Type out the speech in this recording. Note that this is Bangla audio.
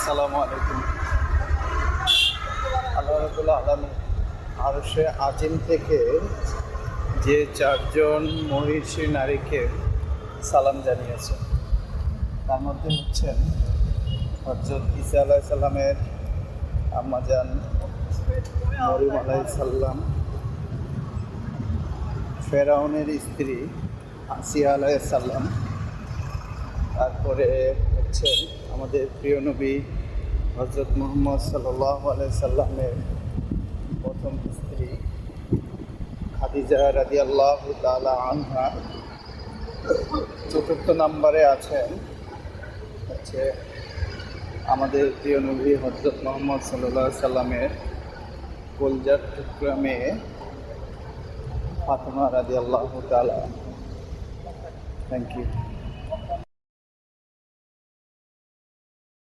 আসসালামু আলাইকুম। আল্লাহ রাব্বুল আলামিন আরশে আজিম থেকে যে চারজন মহিষী নারীকে সালাম জানিয়েছেন, তার মধ্যে হচ্ছেন হযরত ঈসা আলাইহিস সালামের আম্মাজান মরিয়ম আলাইহিস সালাম, ফেরাউনের স্ত্রী আসিয়া আলাইহিস সালাম, তারপরে হচ্ছেন আমাদের প্রিয় নবী হযরত মুহাম্মদ সাল্লাল্লাহু আলাইহি সাল্লামের প্রথম স্ত্রী খাদিজা রাদিয়াল্লাহু তাআলা আনহা। চতুর্থ নম্বরে আছেন হচ্ছে আমাদের প্রিয় নবী হযরত মুহাম্মদ সাল্লাল্লাহু আলাইহি সাল্লামের কলজার টুকরা মেয়ে ফাতেমা রাদিয়াল্লাহু তাআলা। Thank you.